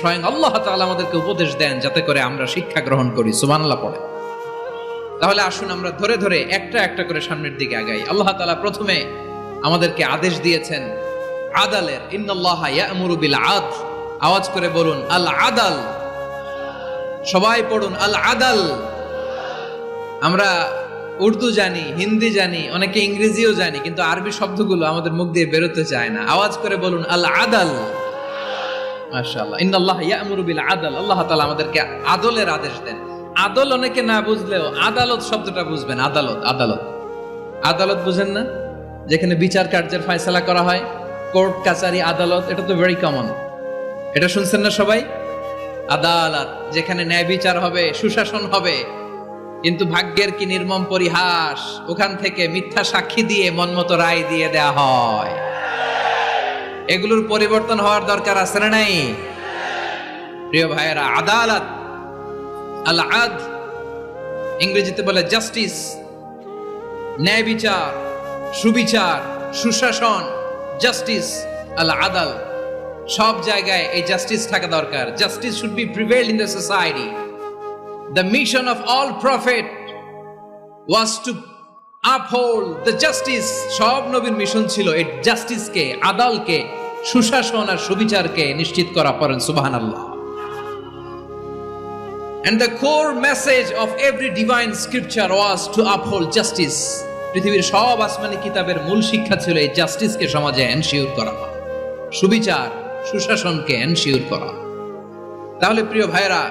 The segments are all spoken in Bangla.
স্বয়ং আল্লাহ তাআলা আমাদেরকে উপদেশ দেন যাতে করে আমরা শিক্ষা গ্রহণ করি। সুবহানাল্লাহ পড়ে। তাহলে আসুন আমরা ধরে ধরে একটা একটা করে সামনের দিকে আগাই। আল্লাহ তাআলা প্রথমে আমাদেরকে আদেশ দিয়েছেন আদালের, ইন্নাল্লাহা ইয়া'মুরু বিল আদল। আওয়াজ করে বলুন আল আদাল। সবাই পড়ুন আল আদাল। আমরা উর্দু জানি, হিন্দি জানি, অনেকে ইংরেজিও জানি, কিন্তু আরবি শব্দগুলো আমাদের মুখ দিয়ে বেরোতে চায় না। আওয়াজ করে বলুন আল আদাল। মাশাআল্লাহ, ইন্নাল্লাহা ইয়া'মুরু বিল আদল। আল্লাহ তাআলা আমাদেরকে আদলের আদেশ দেন। আদল অনেকে না বুঝলেও আদালত শব্দটা বুঝবেন। আদালত, আদালত, আদালত বুঝেন না? যেখানে বিচার কার্যের ফয়সালা করা হয়, কোর্ট কাচারি আদালত, এটা তো ভেরি কমন। এটা শুনছেন না সবাই? আদালত, যেখানে ন্যায় বিচার হবে, সুশাসন হবে। কিন্তু ভাগ্যের কি নির্মম পরিহাস, ওখান থেকে মিথ্যা সাক্ষী দিয়ে মনমতো রায় দিয়ে দেয়া হয়। এগুলোর পরিবর্তন হওয়ার দরকার আছে না নাই? প্রিয় ভাইয়েরা, আদালত, আল আদল, ইংরেজিতে বলে জাস্টিস, ন্যায় বিচার, সুবিচার, সুশাসন, জাস্টিস, আল আদাল। সব জায়গায় এই জাস্টিস থাকা দরকার। Justice should be prevail in the society. The mission of all prophet was to uphold the justice. সব নবীর মিশন ছিল এই জাস্টিসকে, আদালকে, সুশাসন আর সুবিচারকে নিশ্চিত করা। পড়েন সুবহানাল্লাহ। And the core message of every divine scripture was to uphold justice. পৃথিবীর সব আসমানি কিতাবের মূল শিক্ষা ছিল এই জাস্টিসকে সমাজে এনশিওর করা, সুবিচার, সুশাসনকে এনশিওর করা। তাহলে প্রিয় ভাইরা,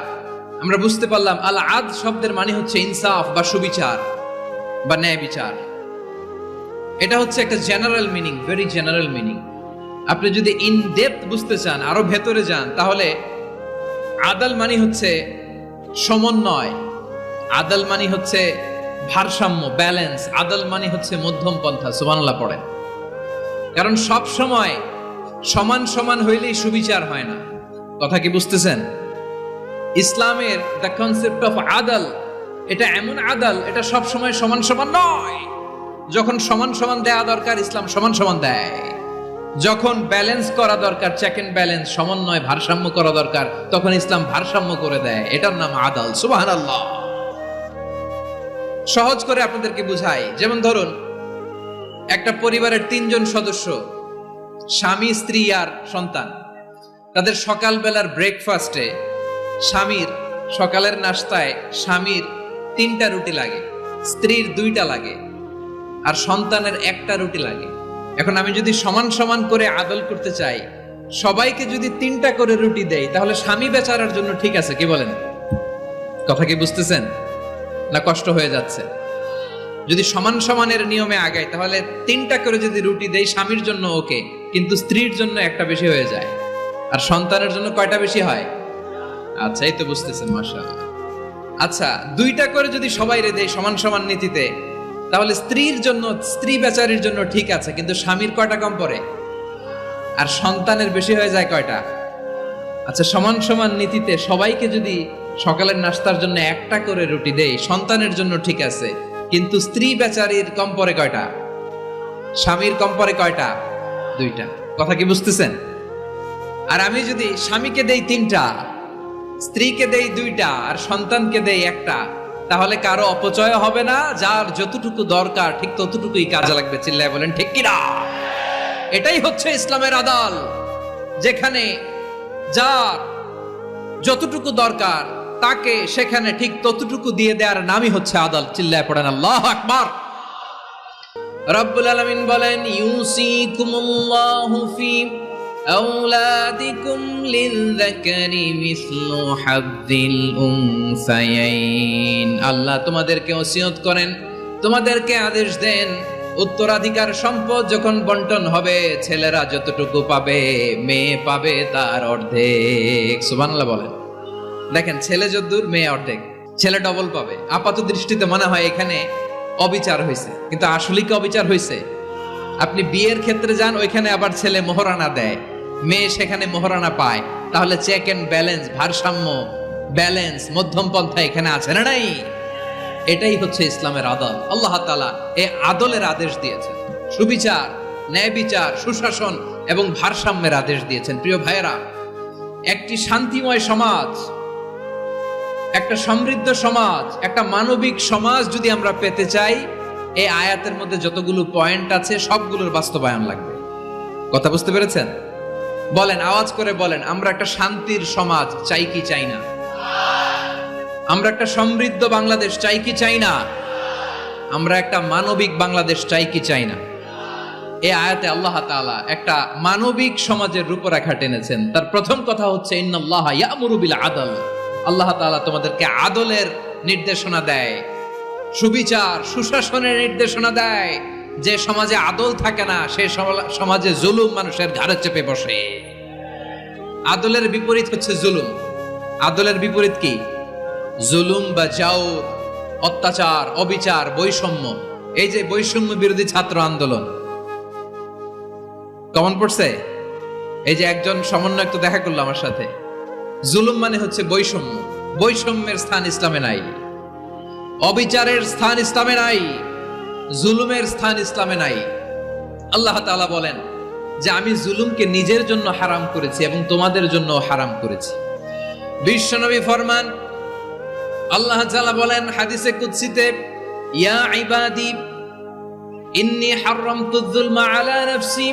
আমরা বুঝতে পারলাম আল আদ শব্দের মানে হচ্ছে ইনসাফ বা সুবিচার বা ন্যায় বিচার। এটা হচ্ছে একটা general meaning, very general meaning. আপনি যদি ইন ডেপথ বুঝতে চান, আরো ভেতরে যান, তাহলে আদাল মানে হচ্ছে সমন্বয়, আদাল মানে হচ্ছে ভারসাম্য, ব্যালেন্স। আদাল মানে হচ্ছে মধ্যম পন্থা। সুবহানাল্লাহ পড়েন। কারণ সব সময় সমান সমান হইলেই সুবিচার হয় না। কথা কি বুঝতেছেন? ইসলামের দ্য কনসেপ্ট অফ আদাল, এটা এমন আদাল, এটা সব সময় সমান সমান নয়। যখন সমান সমান দেয়া দরকার, ইসলাম সমান সমান দেয়। যখন ব্যালেন্স করা দরকার, চেক এন্ড ব্যালেন্স, সমন্বয়, ভারসাম্য করা দরকার, তখন ইসলাম ভারসাম্য করে দেয়। এটার নাম আদাল। সুবহানাল্লাহ। সহজ করে আপনাদেরকে বুঝাই। যেমন ধরুন, একটা পরিবারের 3 জন সদস্য, স্বামী, স্ত্রী আর সন্তান। তাদের সকালবেলার ব্রেকফাস্টে, স্বামীর সকালের নাস্তায় স্বামীর 3টা রুটি লাগে, স্ত্রীর 2টা লাগে, আর সন্তানের 1টা রুটি লাগে। এখন আমি যদি সমান সমান করে আদল করতে চাই, সবাইকে যদি 3টা করে রুটি দেই, তাহলে স্বামী বেচারার জন্য ঠিক আছে? কি বলেন? কথা কি বুঝতেছেন না কষ্ট হয়ে যাচ্ছে? যদি সমান সমানের নিয়মে আগাই, তাহলে 3টা করে যদি রুটি দেই, স্বামীর জন্য ওকে, কিন্তু স্ত্রীর জন্য 1টা বেশি হয়ে যায়। আর সন্তানের জন্য কয়টা বেশি হয়? আচ্ছা, এই তো বুঝতেছেন, মাশাআল্লাহ। আচ্ছা, 2টা করে যদি সবাই দেই সমান সমান নীতিতে, তাহলে স্ত্রীর জন্য, স্ত্রী বেচারির জন্য ঠিক আছে, কিন্তু স্বামীর কয়টা কম পড়ে? আর সন্তানের বেশি হয়ে যায় কয়টা? আচ্ছা, সমান সমান নীতিতে সবাইকে যদি সকালের নাস্তার জন্য 1টা করে রুটি দেই, সন্তানের জন্য ঠিক আছে, কিন্তু স্ত্রী বেচারির কম পড়ে কয়টা? স্বামীর কম পড়ে কয়টা? 2টা। কথা কি বুঝতেছেন? আর আমি যদি স্বামীকে দেই 3টা, স্ত্রীকে দেই 2টা, আর সন্তানকে দেই 1টা, তাহলে কারো অপচয় হবে না। যার যতটুকু দরকার ঠিক ততটুকুই কাজে লাগবে। চিল্লায় বলেন ঠিক কিনা? এটাই হচ্ছে ইসলামের আদাল, যেখানে যার যতটুকু দরকার তাকে সেখানে ঠিক ততটুকু দিয়ে দেওয়ার নামই হচ্ছে আদাল। চিল্লায় পড়েন আল্লাহু আকবার। রব্বুল আলামিন বলেন, ইউসিকুমুল্লাহু ফি আওলাদিকুম লিলযাকারি মিসলু হাযযিল উনসায়াইন। আল্লাহ তোমাদেরকে ওসিয়ত করেন, তোমাদেরকে আদেশ দেন, উত্তরাধিকার সম্পদ যখন বন্টন হবে, ছেলেরা যতটুকু পাবে, মেয়ে পাবে তার অর্ধেক। সুবহানাল্লাহ বলেন। দেখেন, ছেলে যদ্দূর, মেয়ে অর্ধেক, ছেলে ডবল পাবে। আপাত দৃষ্টিতে মনে হয় এখানে অবিচার হয়েছে, কিন্তু আসলে কি অবিচার হয়েছে? আপনি বিয়ের ক্ষেত্রে যান, ওইখানে আবার ছেলে মোহরানা দেয়, মেয়ে সেখানে মোহরানা পায়। তাহলে চেক এন্ড ব্যালেন্স, ভারসাম্য, ব্যালেন্স, মধ্যম পন্থা এখানে আছে না নাই? এটাই হচ্ছে ইসলামের আদল। আল্লাহ তাআলা এই আদলের আদেশ দিয়েছেন, সুবিচার, ন্যায় বিচার, সুশাসন এবং ভারসাম্যের আদেশ দিয়েছেন। প্রিয় ভাইয়েরা, একটি শান্তিময় সমাজ, একটা সমৃদ্ধ সমাজ, একটা মানবিক সমাজ যদি আমরা পেতে চাই, এই আয়াতের মধ্যে যতগুলো পয়েন্ট আছে সবগুলোর বাস্তবায়ন লাগবে। কথা বুঝতে পেরেছেন? বলেন, আওয়াজ করে বলেন, আমরা একটা শান্তির সমাজ চাই কি চাই না? আমরা একটা সমৃদ্ধ বাংলাদেশ চাই কি চাই না? আমরা একটা মানবিক বাংলাদেশ চাই কি চাই না? এই আয়াতে আল্লাহ তাআলা একটা মানবিক সমাজের রূপরেখা টেনেছেন। তার প্রথম কথা হচ্ছে ইন্নাল্লাহা ইয়ামুরু বিল আদল। আল্লাহ তাআলা তোমাদেরকে আদলের নির্দেশনা দেয়, সুবিচার সুশাসনের নির্দেশনা দেয়। যে সমাজে আদল থাকে না সেই সমাজে জুলুম মানুষের ঘাড়ে চেপে বসে। আদলের বিপরীত হচ্ছে জুলুম। আদলের বিপরীত কি? জুলুম বা জাওর, অত্যাচার, অবিচার, বৈষম্য। এই যে বৈষম্য বিরোধী ছাত্র আন্দোলন কমন পড়ছে? এই যে একজন সমন্বয়ক তো দেখা করলো আমার সাথে। জুলুম মানে হচ্ছে বৈষম্য। বৈষম্যের স্থান ইসলামে নাই, অবিচারের স্থান ইসলামে নাই, জুলুমের স্থান ইসলামে নাই। আল্লাহ তাআলা বলেন যে আমি জুলুমকে নিজের জন্য হারাম করেছি এবং তোমাদের জন্য হারাম করেছি। বিশ্বনবী ফরমান, আল্লাহ তাআলা বলেন হাদিসে কুদসিতে, ইয়া ইবাদি ইন্নী হারামতুয যুলমা আলা নাফসি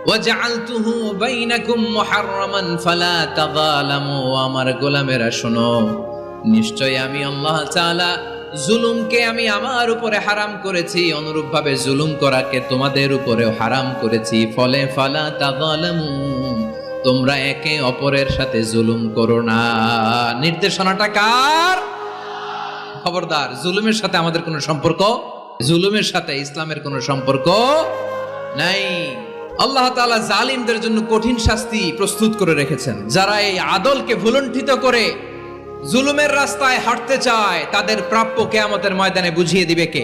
ওয়া জাআলতুহু বাইনাকুম মুহাররামান ফালা তাযালামু। আমার গোলামেরা শোনো, নিশ্চয় আমি আল্লাহ তাআলা জুলুমকে আমি আমার উপরে হারাম করেছি, অনুরূপভাবে জুলুম করাকে তোমাদের উপরেও হারাম করেছি। ফলে ফালা তাযালামু, তোমরা একে অপরের সাথে জুলুম করো না। নির্দেশনাটা কার? খবরদার, জুলুমের সাথে আমাদের কোনো সম্পর্ক, জুলুমের সাথে ইসলামের কোনো সম্পর্ক নাই। আল্লাহ তাআলা জালিমদের জন্য কঠিন শাস্তি প্রস্তুত করে রেখেছেন। যারা এই আদলকে ভুলুণ্ঠিত করে জুলুমের রাস্তায় হাঁটতে চায়, তাদের প্রাপ্য কিয়ামতের ময়দানে বুঝিয়ে দিবে কে?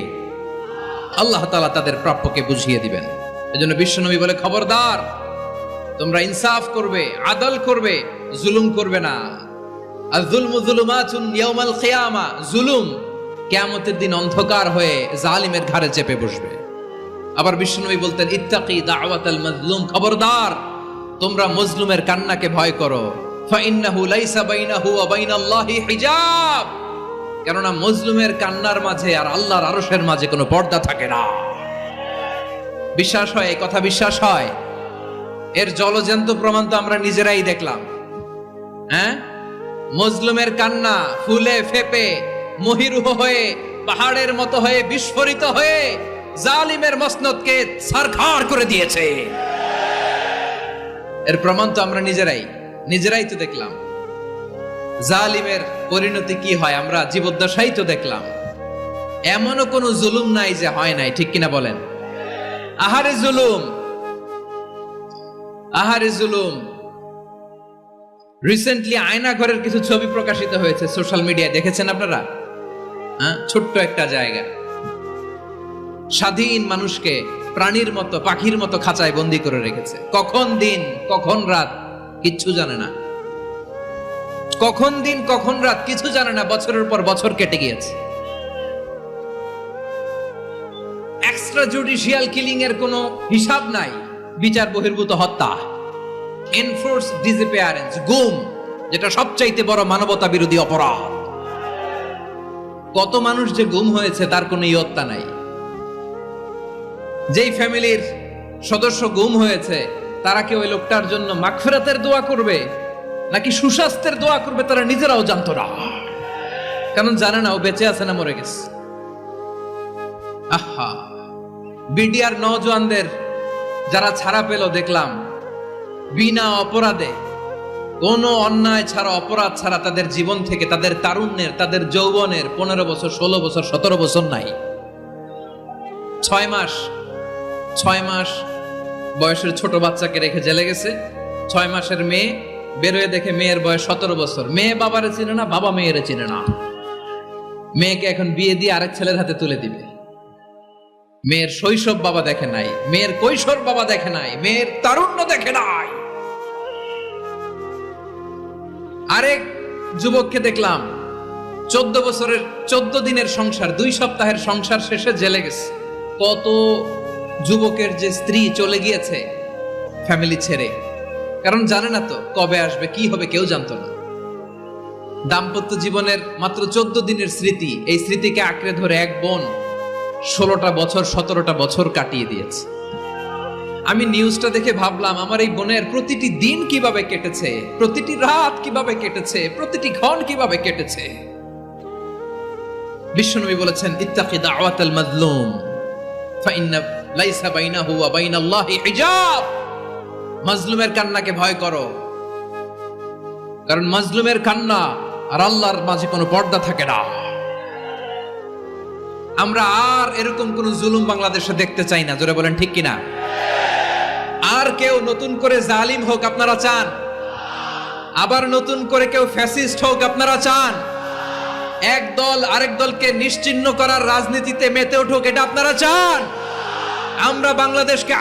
আল্লাহ তাআলা তাদের প্রাপ্যকে বুঝিয়ে দিবেন। এজন্য বিশ্বনবী বলে, খবরদার, তোমরা ইনসাফ করবে, আদল করবে, জুলুম করবে না। আয-যুলমু যুলুমাতুন ইয়াউমাল কিয়ামা, জুলুম কিয়ামতের দিন অন্ধকার হয়ে জালিমের ঘাড়ে চেপে বসবে। আবার বিশ্বনবী বলতেন, ইত্তাকি দাওয়াতাল মাজলুম, খবরদার, তোমরা মজলুমের কান্নাকে ভয় করো। ফাইন্নাহু লাইসা বাইনাহু ওয়া বাইনাল্লাহি হিজাব, কেননা মজলুমের কান্নার মাঝে আর আল্লাহর আরশের মাঝে কোনো পর্দা থাকে না। বিশ্বাস হয়? এই কথা বিশ্বাস হয়? এর জলজ্যান্ত প্রমাণ তো আমরা নিজেরাই দেখলাম। হ্যাঁ, মজলুমের কান্না ফুলে ফেপে মহিরুহ হয়ে পাহাড়ের মতো হয়ে বিস্ফোরিত হয়ে জালিমের মসনদকে ছারখার করে দিয়েছে। এর প্রমাণ তো আমরা নিজেরাই তো দেখলাম। জালিমের পরিণতি কি হয় আমরা জীবদ্দশাই তো দেখলাম। এমনও কোনো জুলুম নাই যে হয় নাই, ঠিক কিনা বলেন? আহারে জুলুম, আহারে জুলুম। রিসেন্টলি আয়না ঘরের কিছু ছবি প্রকাশিত হয়েছে সোশ্যাল মিডিয়ায়, দেখেছেন আপনারা? হ্যাঁ, ছোট্ট একটা জায়গা, স্বাধীন মানুষকে প্রাণীর মতো, পাখির মতো খাঁচায় বন্দী করে রেখেছে। কখন দিন কখন রাত কিচ্ছু জানে না, কখন দিন কখন রাত কিছু জানে না। বছরের পর বছর কেটে গিয়েছে। এক্সট্রা জুডিশিয়াল কিলিং এর কোনো হিসাব নাই। বিচার বহির্ভূত হত্যা, এনফোর্স ডিসঅ্যাপিয়ারেন্স, গুম, যেটা সবচাইতে বড় মানবতা বিরোধী অপরাধ। কত মানুষ যে গুম হয়েছে তার কোনো ইয়ত্তা নাই। যেই ফ্যামিলির সদস্য গুম হয়েছে তারা কি ওই লোকটার জন্য মাগফিরাতের দোয়া করবে নাকি সুস্বাস্থ্যের দোয়া করবে তারা নিজেরাও জানতো না, কারণ জানে না ও বেঁচে আছে না মরে গেছে। আহা, বিডিআর নওজোয়ানদের যারা ছাড়া পেল দেখলাম, বিনা অপরাধে, কোনো অন্যায় ছাড়া, অপরাধ ছাড়া তাদের জীবন থেকে, তাদের তারুণ্যের, তাদের যৌবনের 15 বছর 16 বছর 17 বছর নাই, 6 মাস বয়সের ছোট বাচ্চাকে রেখে জেলে গেছে। 6 মাসের মেয়ে বেরোয় দেখে মেয়ের বয়স 17 বছর। মেয়ে বাবারে চিনে না, বাবা মেয়েরে চিনে না। মেয়েকে এখন বিয়ে দিয়ে আরেক ছেলের হাতে তুলে দিবে। মেয়ের শৈশব বাবা দেখে নাই, মেয়ের কৈশোর বাবা দেখে নাই, মেয়ের তারুণ্য দেখে নাই। আরেক যুবককে দেখলাম 14 বছরের 14 দিনের সংসার, 2 সপ্তাহের সংসার শেষে জেলে গেছে। কত যুবকের যে স্ত্রী চলে গিয়েছে ফ্যামিলি ছেড়ে, কারণ জানে না তো কবে আসবে, কি হবে কেউ জানতো না। দাম্পত্য জীবনের মাত্র 14 দিনের স্মৃতি, এই স্মৃতিকে আঁকড়ে ধরে এক বোন 16টা বছর 17টা বছর কাটিয়ে দিয়েছে। আমি নিউজটা দেখে ভাবলাম আমার এই বোনের প্রতিটি দিন কিভাবে কেটেছে, প্রতিটি রাত কিভাবে কেটেছে, প্রতিটি ক্ষণ কিভাবে কেটেছে। বিশ্বনবী বলেছেন, ইত্তাকি দাওয়াতাল মাজলুম ফাইন্না লাইসা বাইনাহু ওয়া বাইনাল্লাহি হিজাব। মাজলুমের কান্নাকে ভয় করো, কারণ মাজলুমের কান্না আর আল্লাহর মাঝে কোনো পর্দা থাকে না। আমরা আর এরকম কোন জুলুম বাংলাদেশে দেখতে চাই না, জোরে বলেন ঠিক কিনা? আর কেউ নতুন করে জালিম হোক আপনারা চান? আবার নতুন করে কেউ ফ্যাসিস্ট হোক আপনারা চান? এক দল আরেক দলকে নিশ্চিহ্ন করার রাজনীতিতে মেতে উঠুক, এটা আপনারা চান? আমরা বাংলাদেশকে